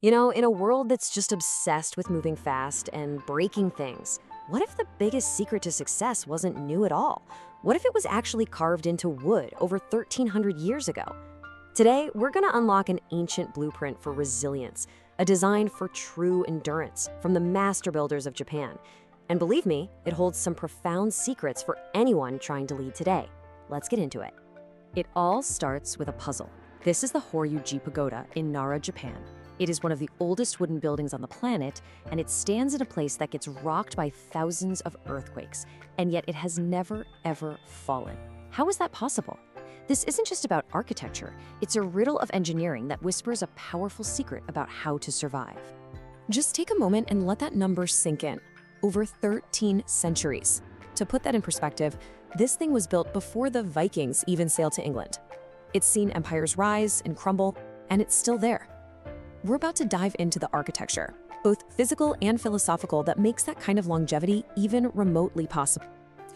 In a world that's just obsessed with moving fast and breaking things, what if the biggest secret to success wasn't new at all? What if it was actually carved into wood over 1,300 years ago? Today, we're going to unlock an ancient blueprint for resilience, a design for true endurance from the master builders of Japan. And believe me, it holds some profound secrets for anyone trying to lead today. Let's get into it. It all starts with a puzzle. This is the Horyu-ji Pagoda in Nara, Japan. It is one of the oldest wooden buildings on the planet, and it stands in a place that gets rocked by thousands of earthquakes, and yet it has never, ever fallen. How is that possible? This isn't just about architecture, it's a riddle of engineering that whispers a powerful secret about how to survive. Just take a moment and let that number sink in. Over 13 centuries. To put that in perspective, this thing was built before the Vikings even sailed to England. It's seen empires rise and crumble, and it's still there. We're about to dive into the architecture, both physical and philosophical, that makes that kind of longevity even remotely possible.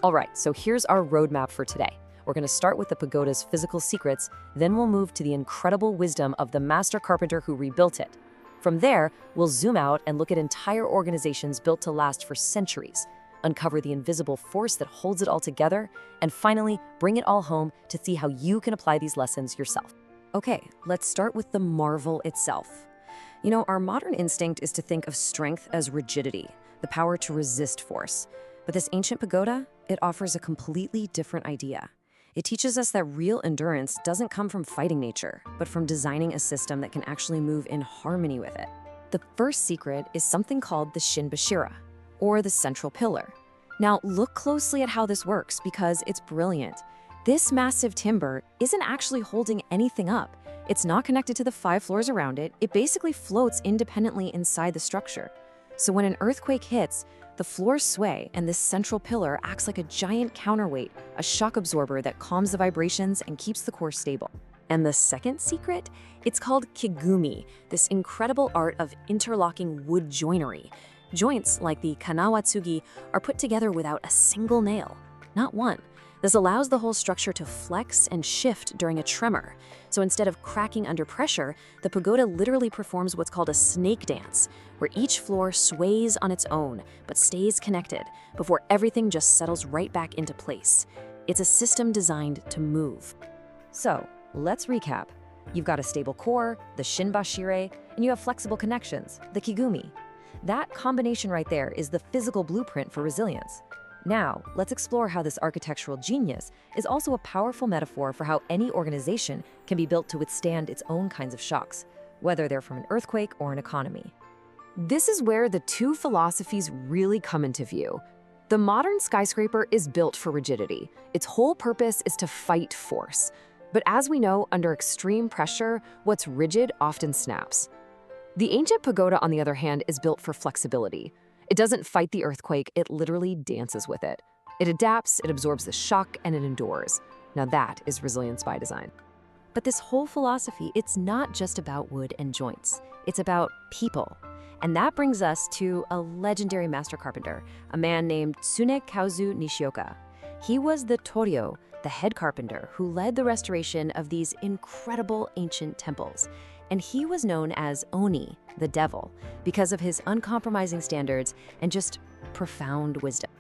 All right, so here's our roadmap for today. We're going to start with the pagoda's physical secrets, then we'll move to the incredible wisdom of the master carpenter who rebuilt it. From there, we'll zoom out and look at entire organizations built to last for centuries, uncover the invisible force that holds it all together, and finally, bring it all home to see how you can apply these lessons yourself. Okay, let's start with the marvel itself. Our modern instinct is to think of strength as rigidity, the power to resist force. But this ancient pagoda, it offers a completely different idea. It teaches us that real endurance doesn't come from fighting nature, but from designing a system that can actually move in harmony with it. The first secret is something called the Shinbashira, or the central pillar. Now, look closely at how this works because it's brilliant. This massive timber isn't actually holding anything up. It's not connected to the 5 floors around it. It basically floats independently inside the structure. So when an earthquake hits, the floors sway, and this central pillar acts like a giant counterweight, a shock absorber that calms the vibrations and keeps the core stable. And the second secret? It's called Kigumi, this incredible art of interlocking wood joinery. Joints, like the kanawatsugi, are put together without a single nail, not one. This allows the whole structure to flex and shift during a tremor. So instead of cracking under pressure, the pagoda literally performs what's called a snake dance, where each floor sways on its own, but stays connected before everything just settles right back into place. It's a system designed to move. So, let's recap. You've got a stable core, the Shinbashira, and you have flexible connections, the Kigumi. That combination right there is the physical blueprint for resilience. Now, let's explore how this architectural genius is also a powerful metaphor for how any organization can be built to withstand its own kinds of shocks, whether they're from an earthquake or an economy. This is where the two philosophies really come into view. The modern skyscraper is built for rigidity. Its whole purpose is to fight force. But as we know, under extreme pressure, what's rigid often snaps. The ancient pagoda, on the other hand, is built for flexibility. It doesn't fight the earthquake, it literally dances with it. It adapts, it absorbs the shock, and it endures. Now that is resilience by design. But this whole philosophy, it's not just about wood and joints. It's about people. And that brings us to a legendary master carpenter, a man named Tsunekazu Nishioka. He was the Toryo, the head carpenter, who led the restoration of these incredible ancient temples. And he was known as Oni, the devil, because of his uncompromising standards and just profound wisdom.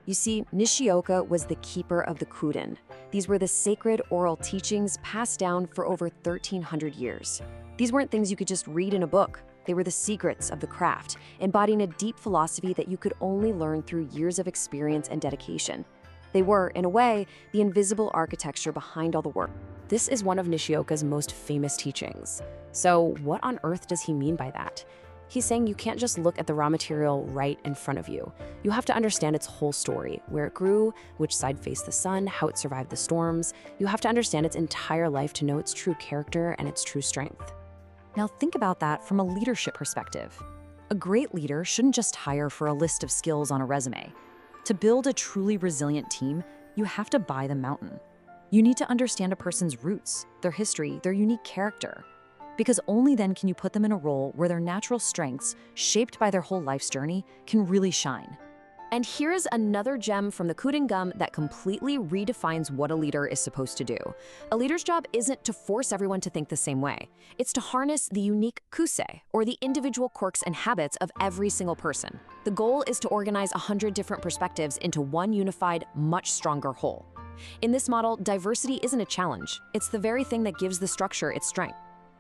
You see, Nishioka was the keeper of the Kuden. These were the sacred oral teachings passed down for over 1,300 years. These weren't things you could just read in a book. They were the secrets of the craft, embodying a deep philosophy that you could only learn through years of experience and dedication. They were, in a way, the invisible architecture behind all the work. This is one of Nishioka's most famous teachings. So what on earth does he mean by that? He's saying you can't just look at the raw material right in front of you. You have to understand its whole story, where it grew, which side faced the sun, how it survived the storms. You have to understand its entire life to know its true character and its true strength. Now think about that from a leadership perspective. A great leader shouldn't just hire for a list of skills on a resume. To build a truly resilient team, you have to buy the mountain. You need to understand a person's roots, their history, their unique character. Because only then can you put them in a role where their natural strengths, shaped by their whole life's journey, can really shine. And here's another gem from the Kudingum that completely redefines what a leader is supposed to do. A leader's job isn't to force everyone to think the same way. It's to harness the unique kusei, or the individual quirks and habits of every single person. The goal is to organize 100 different perspectives into one unified, much stronger whole. In this model, diversity isn't a challenge. It's the very thing that gives the structure its strength.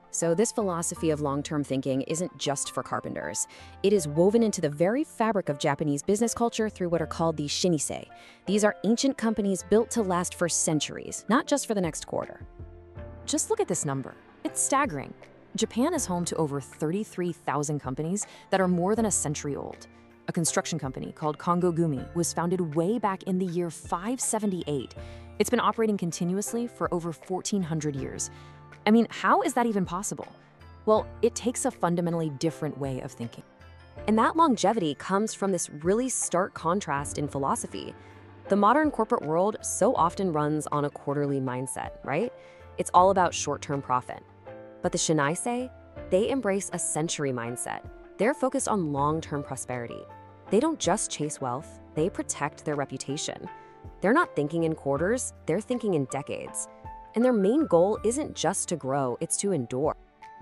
So this philosophy of long-term thinking isn't just for carpenters. It is woven into the very fabric of Japanese business culture through what are called the Shinise. These are ancient companies built to last for centuries, not just for the next quarter. Just look at this number. It's staggering. Japan is home to over 33,000 companies that are more than a century old. A construction company called Kigumi was founded way back in the year 578. It's been operating continuously for over 1,400 years. I mean, how is that even possible? Well, it takes a fundamentally different way of thinking. And that longevity comes from this really stark contrast in philosophy. The modern corporate world so often runs on a quarterly mindset, right? It's all about short-term profit. But the Shinise, they embrace a century mindset. They're focused on long-term prosperity. They don't just chase wealth, they protect their reputation. They're not thinking in quarters, they're thinking in decades. And their main goal isn't just to grow, it's to endure.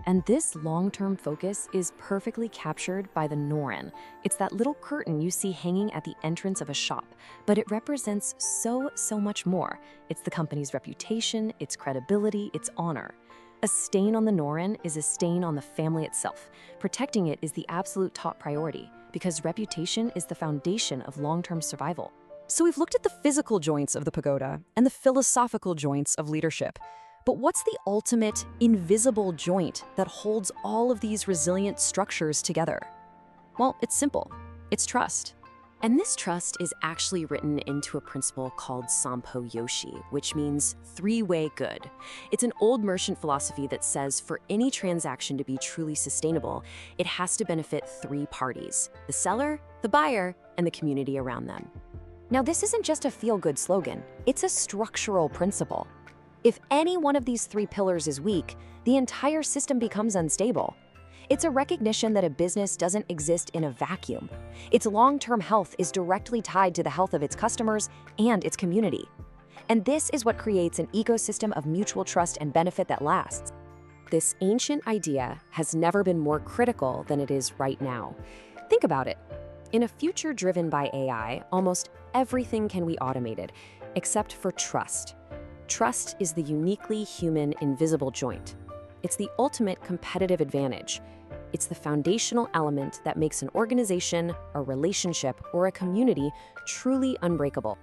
And this long-term focus is perfectly captured by the noren. It's that little curtain you see hanging at the entrance of a shop, but it represents so much more. It's the company's reputation, its credibility, its honor. A stain on the noren is a stain on the family itself. Protecting it is the absolute top priority, because reputation is the foundation of long-term survival. So we've looked at the physical joints of the pagoda and the philosophical joints of leadership. But what's the ultimate, invisible joint that holds all of these resilient structures together? Well, it's simple. It's trust. And this trust is actually written into a principle called Sanpo-Yoshi, which means three-way good. It's an old merchant philosophy that says for any transaction to be truly sustainable, it has to benefit three parties: the seller, the buyer, and the community around them. Now, this isn't just a feel-good slogan, it's a structural principle. If any one of these three pillars is weak, the entire system becomes unstable. It's a recognition that a business doesn't exist in a vacuum. Its long-term health is directly tied to the health of its customers and its community. And this is what creates an ecosystem of mutual trust and benefit that lasts. This ancient idea has never been more critical than it is right now. Think about it. In a future driven by AI, almost everything can be automated, except for trust. Trust is the uniquely human, invisible joint. It's the ultimate competitive advantage. It's the foundational element that makes an organization, a relationship, or a community truly unbreakable.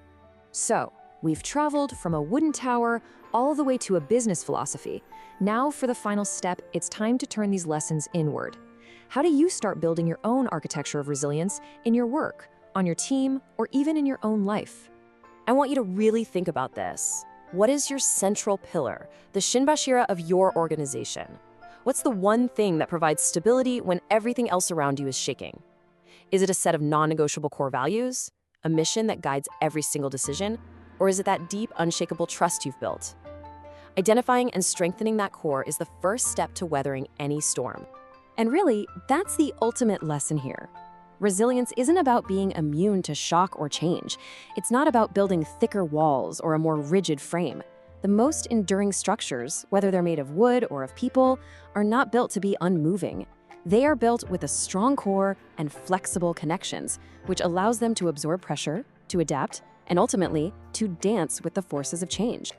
So, we've traveled from a wooden tower all the way to a business philosophy. Now, for the final step, it's time to turn these lessons inward. How do you start building your own architecture of resilience in your work, on your team, or even in your own life? I want you to really think about this. What is your central pillar, the Shinbashira of your organization? What's the one thing that provides stability when everything else around you is shaking? Is it a set of non-negotiable core values, a mission that guides every single decision, or is it that deep, unshakable trust you've built? Identifying and strengthening that core is the first step to weathering any storm. And really, that's the ultimate lesson here. Resilience isn't about being immune to shock or change. It's not about building thicker walls or a more rigid frame. The most enduring structures, whether they're made of wood or of people, are not built to be unmoving. They are built with a strong core and flexible connections, which allows them to absorb pressure, to adapt, and ultimately, to dance with the forces of change.